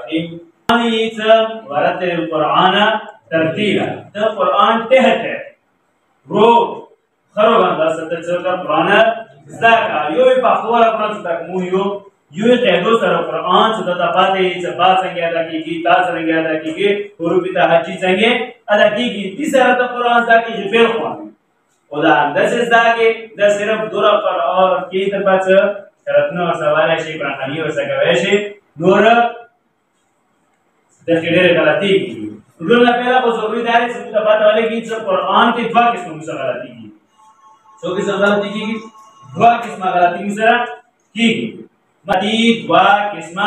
الرحيم ورتل القرآن ترتيلا ده قرآن تحت رو خرو بندا ستة قرآن زاكا يوي بخور قرآن ستة مويو يوي قيدو سر قرآن ستة تبادي سبات سنگه ادا کیگی تا سنگه ادا کیگی حروف تهجی سنگه ادا کیگی تیسرا تا قرآن زاکی جفیل خوان ودا دس زاکی دس صرف دورا پر اور کی تبات شرطنا اور سوال شی برخانی اور سگویشی نور تخیلے غلطی کی دورنا پہلا کو ضروری ہے سب کو پتہ والے کہ اس قرآن کے دعا قسم میں غلطی کی سو کی غلطی کی دعا قسم غلطی کی سرا کی مدی دعا قسم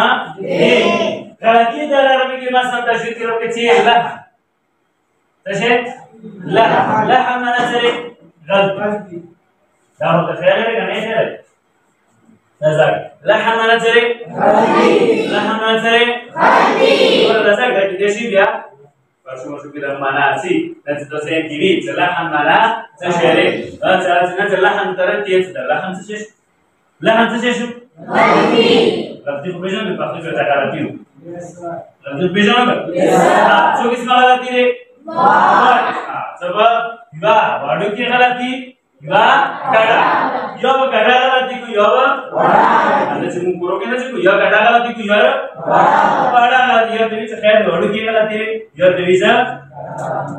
غلطی در عربی کی مثلا تشریح کرو کہ چیز لا تشے لا معنی سے غلطی دا ہو خیال ہے کہ نہیں ہے نزاك لحم نزري لحم نزري ولا نزاك ده كده بيا شو كده مناسي نتدوسين كبير لحم منا تشيري نت لحم ترتيت لحم تشيش لحم تشيش لفظي بيجان بفقط تكاراتيو لفظي بيجان شو اسمه غلطي سبب يا وادو كي غلطي يا كذا يا كذا غلطي كو يا ada cuma kurang kan sih, ya kadang kadang itu ya, kadang kadang ya jadi sekian dulu kita latih, ya jadi sah,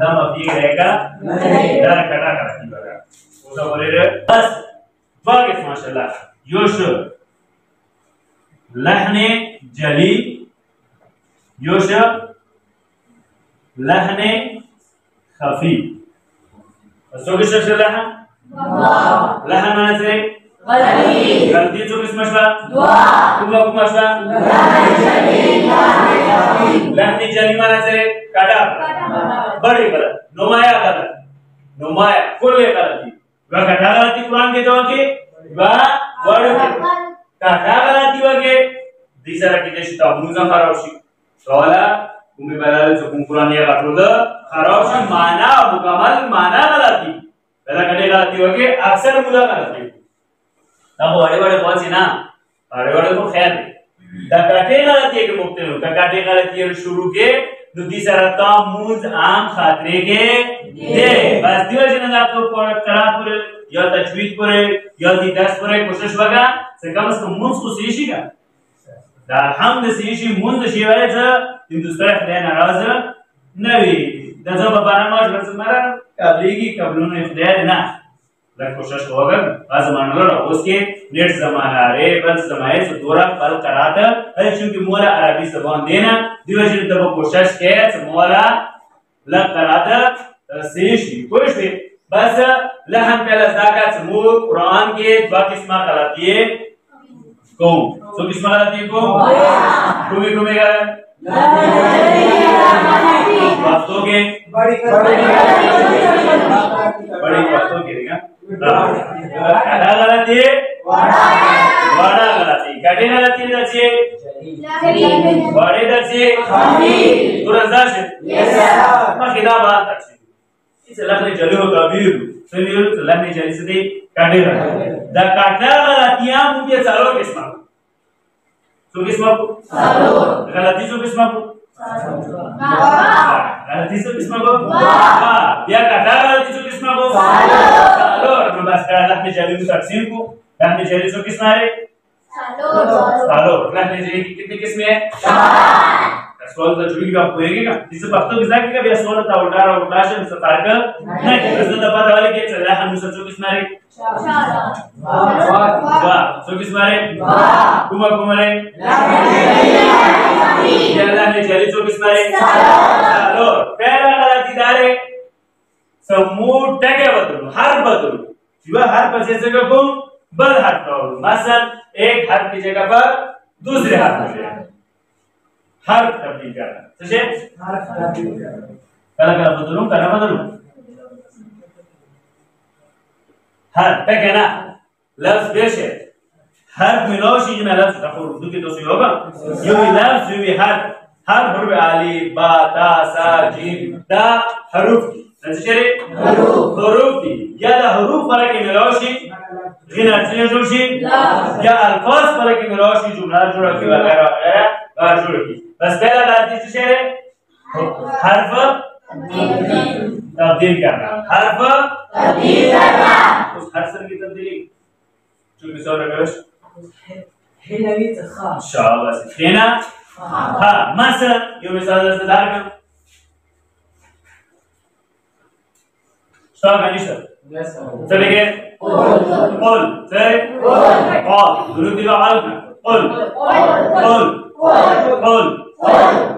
nama dia mereka, dan kadang kadang juga, usah boleh bas, bagus masalah, Yosef, lahne jali, Yosef, lahne khafi, so kisah lah, lahan mana sih? غلطی جو کس مشوا دعا کو مشوا لحنی جلی مانا سے کاٹا بڑی غلط نمایاں غلط نمایاں کل غلطی وہ کاٹا غلطی قرآن کے جو کہ وہ بڑی کاٹا غلطی وہ کہ دیسرا کتے شتا موزا خرابشی سوالا کمی بلال جو قرآن یہ غلط خرابشی مانا مکمل مانا غلطی پہلا کٹے غلطی وہ کہ اکثر موزا غلطی अब बड़े-बड़े बहुत सी ना बड़े-बड़े को खैर दा काटे गलती है के मुक्ते हो काटे गलती है शुरू के दुदी सरता मूज आम खातरे के दे बस दिवस जन आपको करा पूरे या तजवीद पूरे या दी 10 पूरे कोशिश वगा से कम मूज को सीशी का दा हमद सीशी मूज शिवाय ज हिंदुस्तान खले नाराज नवी दा जब बारमाज बस मारा कबलीगी कबलून इख्तियार ना लग कोशिश होगा आज मान लो उसके नेट जमाना रे बस जमाए से दोरा पल कराता है क्योंकि मोला अरबी जबान देना दिवजन तब कोशिश के मोला लग कराता सेश कोई भी बस लहन पहला जाका मु कुरान के दो किस्म गलती है को तो किस्म गलती को कोई का वास्तव के बड़ी वास्तव के देखा kada galati wada galati kade galati dace wade dace turazdash makida ba dace ise lakhne jalo kabir sunil lakhne jali se kade da kada galati am mujhe salo kisma so kisma ko salo galati so kisma ko galati so kisma ko ya kada galati so kisma ko salo बस लहने जली को तकसीम को लहने जली जो किस्म है सालो लहने जली की कितनी किस्में है सवाल तो जुड़ी का होएगा इसे पक्का बिजाक का भी सवाल था उल्टा उल्टाशन से तारका नहीं इसने तो पता वाले के चला हम जो किस्म है वाह जो किस्म है कुमार है लहने जली जो किस्म है सालो पहला गलती दारे समूह टके बदलो हर बदलो जो हर पर जगह को बल हट करो मसलन एक हर की जगह पर दूसरे हर पर हर तब्दील करना समझे हर तब्दील करना कला बदलूं हर तक है ना लफ्ज पेश है हर मिलोशी में लफ्ज तफुर उर्दू के दोषी होगा यो लफ्ज जो हर हर अलिफ बा ता सा जीम दा हरूफ नजरे हरूफ की या दा हरूफ पर के मिलोशी غنا تنجوشي या अल्फाज पर के मिलोशी जुमला जोड़ा की वगैरह वगैरह बार जोड़ की بس पहला गलती से शेर है हर्फ तब्दील करना हर्फ तब्दील करना उस हर्फ की तब्दीली شو بيساوي يا باشا هنا بيت خا शाबाश هنا ها مثلا يوم مثال ذلك اشتغل على نشر تلاقي قل زي قال جنود العالم قل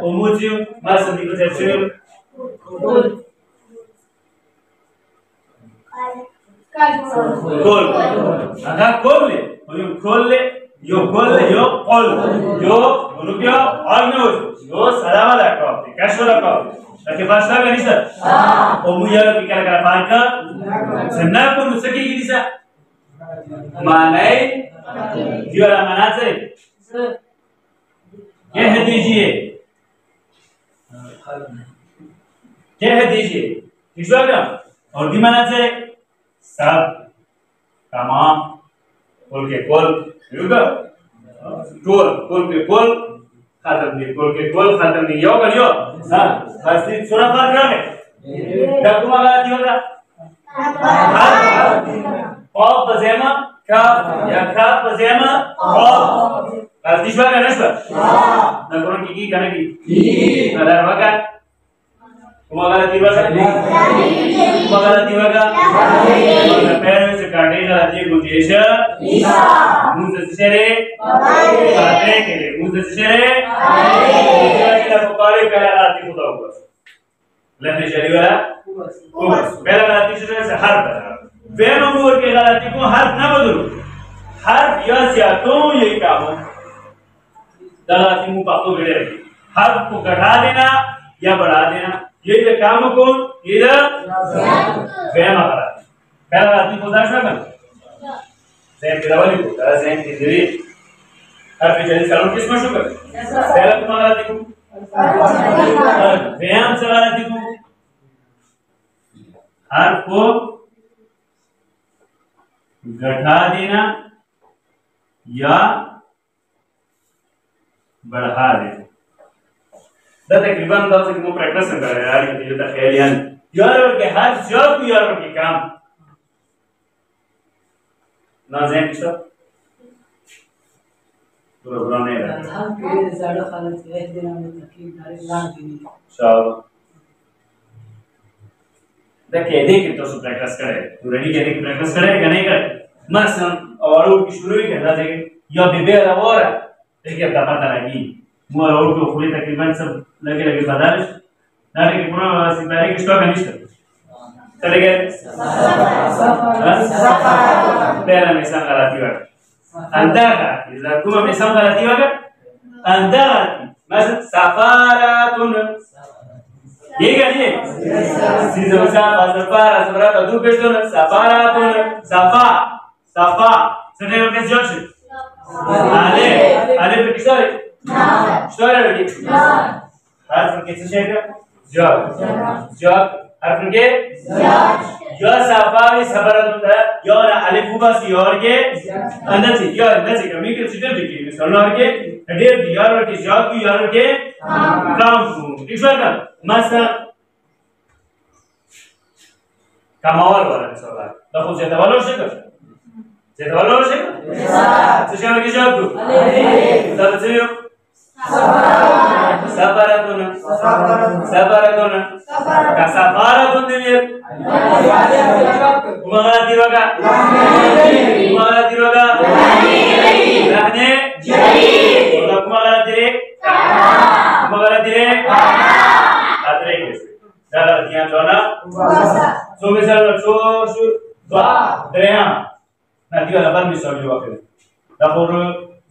وموتيو مثلا دي بتفسير كل هذا كل كل يو كل يو قل يو جنوبيا عالموس يو سلام عليكم كشف لكم لكن فاشل كني سر ومويا بيكار كلا فانكا سنة كل مسكي كني سر ماناي جوارا منازل कह दीजिए विश्वाग्रम और दिमाना से सब तमाम कुल के कुल युगा कुल के कुल खत्म के कुल खत्म नहीं यो करियो हां बस सुना पार है डकुमा का दियोगा قاف بزيما كاف يا كاف بزيما قاف قال تشبه ولا نشبه نقول كي كان كي هذا وقت وما قال تيوغا وما قال تيوغا पैर से काटे का राज्य गुजेशा मुंह से शेरे काटे के लिए मुंह से शेरे का पुकारे पहला राती खुदा हुआ लहने शरीर वाला पहला राती से हर वेम अमूर के गलती को हर्फ न बदलो हर्फ या सियातों यही काम है गलती मुंह पापो गिरे हर्फ को घटा देना या बढ़ा देना ये जो काम को ये वेम करा पहला गलती को दाश ना सेम पिरावली को तरह सेम इधरी हर्फ जल्दी सलाम किस में शुक्र पहला तुम्हारा गलती को वेम से गलती को हर्फ को घटा देना या बढ़ा देना तकरीबन 10 से प्रैक्टिस कर रहे यार ये तो खेलियन यार के हर जॉब यार के काम ना जान किसो तो बनाने रहा हम के ज्यादा खालत एक दिन में तकलीफ डायरेक्ट लान दी शाबाश देखिए देखिए तो सब प्रैक्टिस करे तू रेडी के देख प्रैक्टिस करे कि नहीं करे مثلا اورو کی شروع کی کرنا चाहिए या बेबे और देखिए अब पता लगी मो और को पूरी तकरीबन सब लगे बदालिश ना लेकिन पूरा वासी पहले की स्टॉक नहीं चले गए पहला मिसाल गलती हुआ अंदर इधर तुम मिसाल गलती हुआ अंदर مثلا سفاراتون ये क्या है सीजोसा सफारा सफारा तो पेशोन सफारातून सफा सफा सने के जोश आले आले पे किसर स्टोरी है हर के से जॉब हर के जो सफारी सफारातून है यो ना अलिफ बस योर के अंदर से कमी के सीधे दिखी सोनार के डेढ़ यार के जॉब की यार के काम किसका مثلا كمال ولا مثلا تاخذ زيت ولا شكر زيت ولا شكر تشعر كيف جابته ده بتصير سفارتون كسفارتون دي وما ديوغا رهنه ولا كما dire Atre kese. Dalam dia zona. So misalnya so dua dereham. Nanti kalau apa misal juga kira. Dapur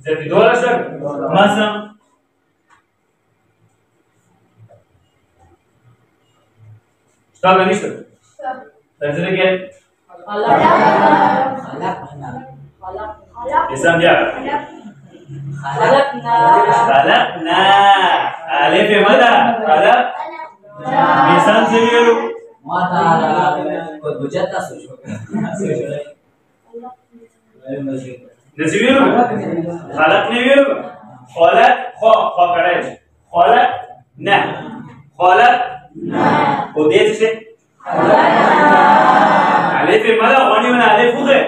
jadi dua rasar. Masa. Stop ini sir. Terjadi ke? Isam dia. خلقنا ألف ماذا خلق مثال سيرو ما تعالى قد وجدت سوشو نسيرو خلق نيرو خلق خا كراج خلقنا خلقنا وديت شيء ألف ماذا واني من ألف فوقه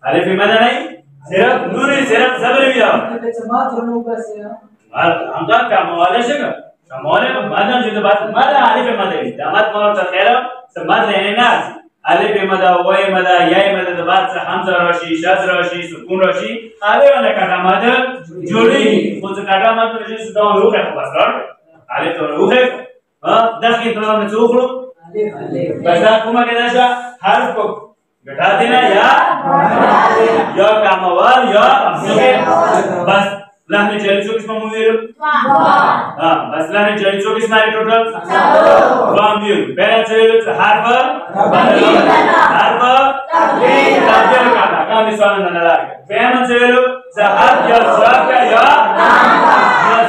ألف ماذا नहीं सिर्फ नूरी सिर्फ जबर भी जाओ जमात होने ऊपर से हम तो क्या मवाले से का मवाले मादम जो तो बात मादा अलिफ मादा ही दामाद मवाल तो खैर समाज रहने ना अलिफ मादा वाई मादा याई मादा तो बात से हमजा राशि शाज राशि सुकून राशि आले वाला काटा मादा जोड़ी कुछ काटा मादा राशि सुदाम लोग है बस कर अलिफ तो लोग है दखी तो हमने चूकलो बस कुमा के नशा हर्फ को बैठा देना या कामवाल या बस लाने चली चौकीस में मुझे बस लाने चली चौकीस में टोटल वाम दियो पहला चले हार्फ तब्दील करना काम इस वाले ना लगा पहला चले हार्फ या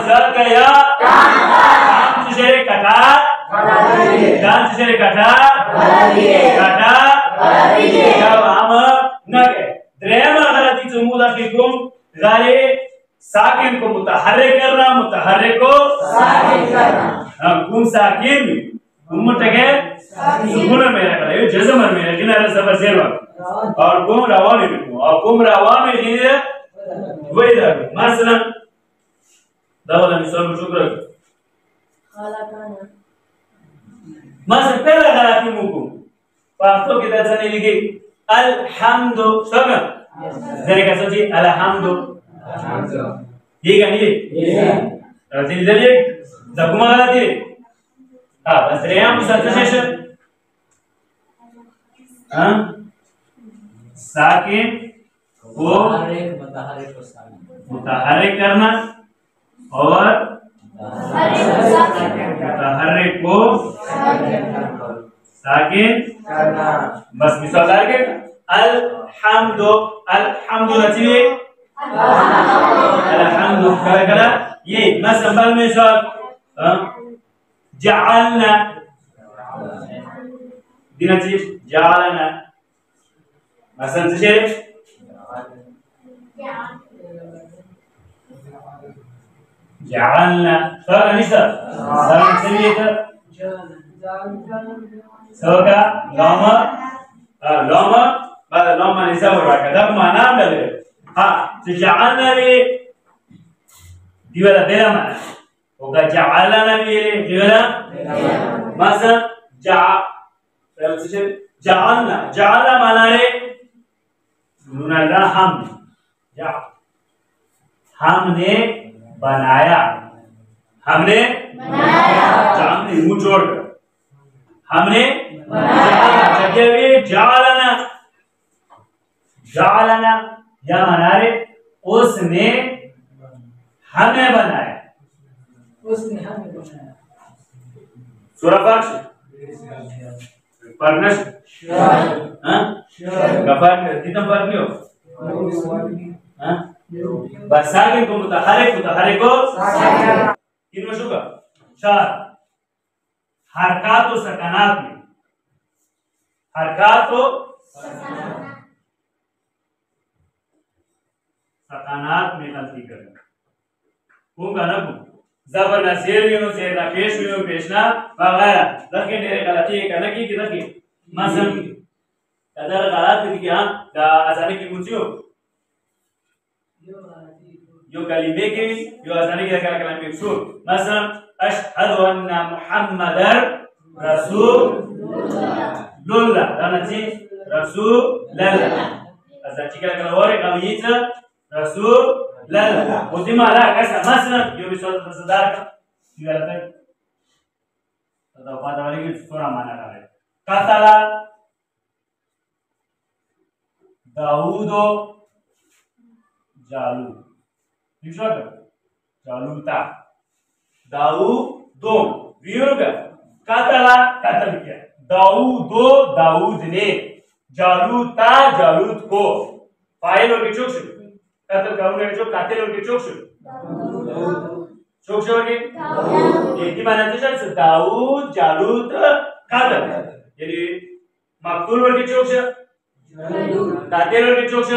ज़र का या काम चीज़ें कटा दान चीज़ें कटा जब हम नके ड्रेमा गलती चुमुदा की कुम गाले साकिन को मुतहर्रिक करना मुतहर्रिक को साकिन करना कुम साकिन कुम टके सुकून में रखना ये जज़म में रखना है सब ज़ेर और कुम रवान में और कुम रवान में ये वही दर मसलन दावला मिसाल शुक्र मसलन पहला गलती मुकुम पाँचों की तरह से नहीं लिखी अल्हम्दु शक्र जरे कैसा जी अल्हम्दु ये क्या नहीं रजिल जरिए जगमा गलत है हाँ बस रेयाम सत्सशेषन हाँ साकिन को मुतहर्रिक करना और मुतहर्रिक को साकिन बस मिसाल आगे अल्हम्दु अल्हम्दु नचीए अल्हम्दु करा ये मसलन मिसाल जअलना दिना चीज जअलना मसलन से जअलना सर अनिसा सर चलिए तो सौका लामा लामा बाद लामा निसा हो रहा है तब माना डाले हाँ तो जालना भी दीवाला बेला माना होगा जालना भी ये दीवाला मसा जा जालना जालना माना रे नुनाला जा हमने बनाया हमने जामने मुंह जोड़कर हमने जालना जालना या माना रे उसने हमें बनाया सूरह फर्श परनश हाँ गफार कितना फर्क नहीं हो हाँ बस साकिन को मुतहर्रिक को कितना शुक्र चार हरकत व सकनात में हरकत व सकनात में गलती करना कुंगा ना कुंग जबर ना शेर यूं शेर ना पेश यूं पेश ना वगैरह लड़के मेरे गलती करना की किधर की मसलन कदर गलत की क्या दा आसानी की मुझियो यो कलिमे की यो आसानी की कलाम की सूर मसलन अशहदु अन्ना मुहम्मदर रसूलुल्लाह दानची रसूलुल्लाह अजाची कला और कमीज रसूलुल्लाह उदिमा ला कैसा मसलन यो भी सदर का यो आता है तो बात वाली की थोड़ा माना है कतला दाऊदो जालू ठीक है जालूता दाऊदो वियोग कतला कतल किया दाऊदो दाऊद ने जालूता जालूत को फाइल और किचुक कतल करूंगा जो कातिल और किचुक चुक के एक ही माना तो चल दाऊद जालूत कतल यानी मकतूल और किचुक कातिल और किचुक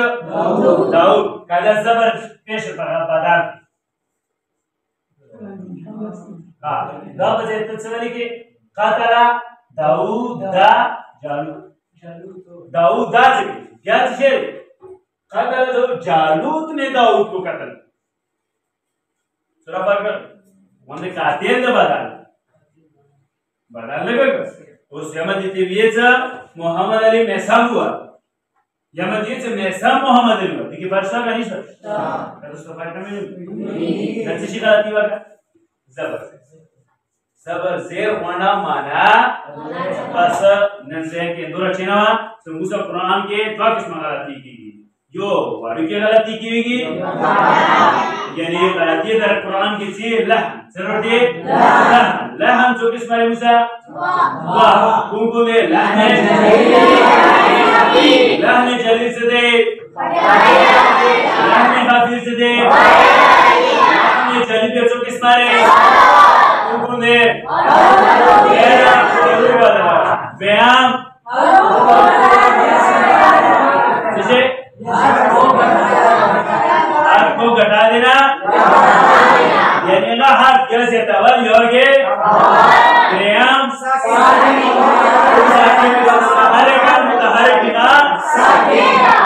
दाऊद काला जबर पेश पर बादार دا په ځای ته څه ولیکې قتل داوود دا جالوت दाऊद दा क्या चीज़ قتل जो जालूत ने दाऊद को कत्ल सुरा पर वंदे कातिल ने बदलने का उस यमदीतीवियच मोहम्मद अली मैसाम हुआ यमदीत मैसाम मोहम्मद अली हुआ देखिए वर्षा का नहीं सर तो पार्ट में नच्ची शिदा आती वाला सबर से होना माना बस नंसे के दूर चिना संगुसा कुरान के दो किस्म गलती की जो वाली की गलती की होगी यानी गलती दर कुरान की सी लहन जरूरी लहन जो किस्म है मुसा वाह कुंकु में लहन जलील से दे लहन हाफिज से दे लहन जलील पे जो किस्म है कुंकु में बयान जैसे आपको घटा देना यानी ना हाथ कैसे तवल योगे प्रेम हरे काम हरे पिता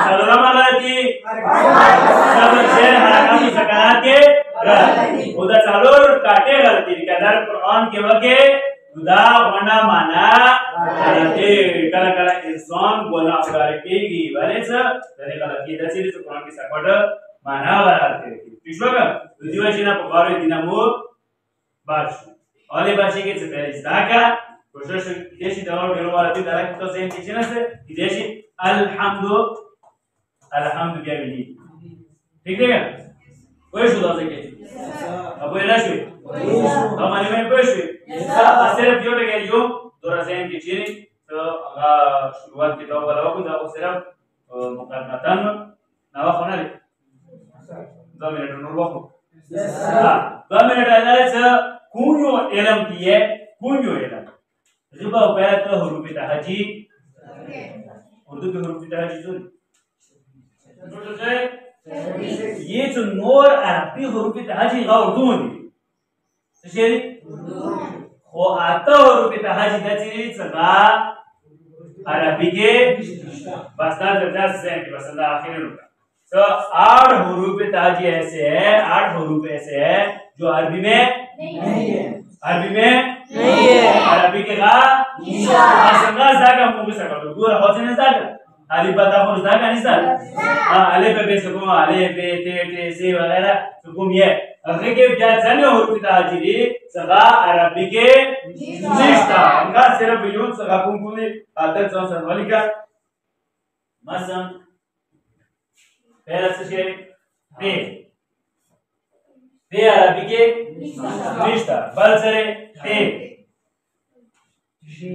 सलरा मगाती सब शेर हराम की सकारात के उधर चालू काटे गलती कदर कुरान के वके खुदा होना माना ये कला कला इंसान बोला उगार केगी वाले से तने कला की दसीरी से कुरान की सपोर्ट माना वाले पिछवा का दिवाशी ना पकारो दिनामो बाश वाले बाशी के से पहले जाका कोशिश देशी दवा डेरो वाला भी दारा तो से किचन से देशी अल्हम्दु क्या मिली ठीक है कोई शुदा से के अब ये ना शुरू हमारे में कोई शुरू सिर्फ जो लगे जो दोरा ज़हन की चीज़ तो शुरुआत की तो वाला वक्त आप सिर्फ मुकदमतन नवा खाना ले 2 मिनट नूर वक्त 2 मिनट आने से कुन्यो एलम दिए कुन्यो एलम जब आप पहले तो हुरूफ तहजी उर्दू के हुरूफ तहजी जो ये जो नूर अरबी हुरूफ तहजी का उर्दू में शेरी वो आता हुरूफ तहजी दचरी सगा अरबी के बस्ता दर्जा से बस्ता आखिर रुका तो 8 हुरूफ तहजी ऐसे है 8 हुरूफ ऐसे है जो अरबी में नहीं है अरबी के का संगा जागा मुंह से कर दो पूरा हो जाने जागा अली बता बोल जागा नहीं सर अले पे सुकुम अले पे ते से वगैरह सुकुम ये अगर के क्या जाने हुरूफ तहजी सगा अरबी के निष्ठा इनका सिर्फ यूं सगा कुंकुने आदत जो सरवाली का मसम पहला से पे अरबी के निष्ठा बलसरे पे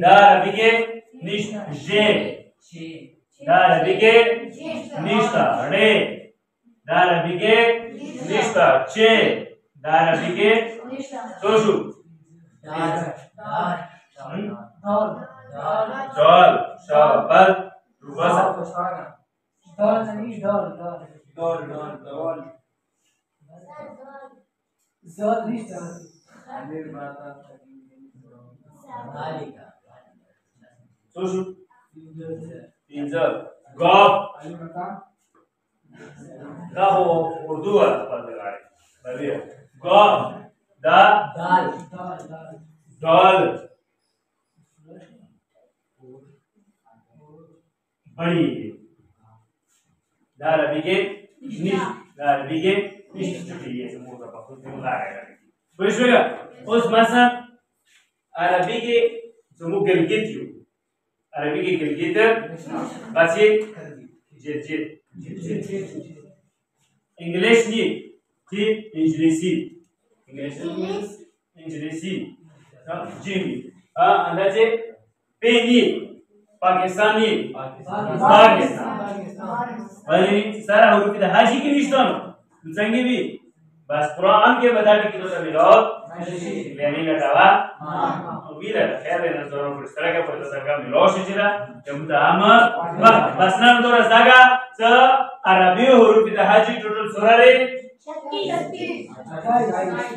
दा अरबी के निष्ठा जे दा अरबी के निष्ठा रे दा अरबी के निष्ठा चे दा अरबी के सोशु जॉल शाबल रुबसा डॉल ज़ोल नहीं सोशु इंजल गॉफ का हो उर्दू वाला पद लगाए बढ़िया गॉफ दा डॉल बड़ी दार अभी के ये समूह का पक्ष जुमला है कोई सुनेगा उस मसा अरबी के समूह गिलगित यू अरबी के गिलगित बासी जित इंग्लिश नहीं थी इंग्लिशी जिमी अंदाजे पेनी पाकिस्तानी वाली सारा हुरूफ तहजी की निशान संगे भी बस कुरान के बता के किलो से मिलाओ यानी लगावा वीरा खैर है ना दोनों को इस तरह का पता सरकार मिलाओ शिजिला जब दाम बस नाम तो रसागा स अरबी हुरूफ तहजी टोटल 16 रे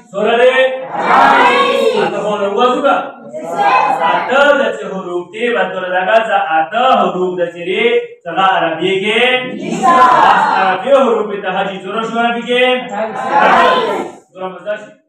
Sorare. Atau huruf juga. Atau dari huruf T betul jaga atau huruf dari jaga Arabi ke. Arabi huruf itu haji. Jurus Arabi ke. Jurus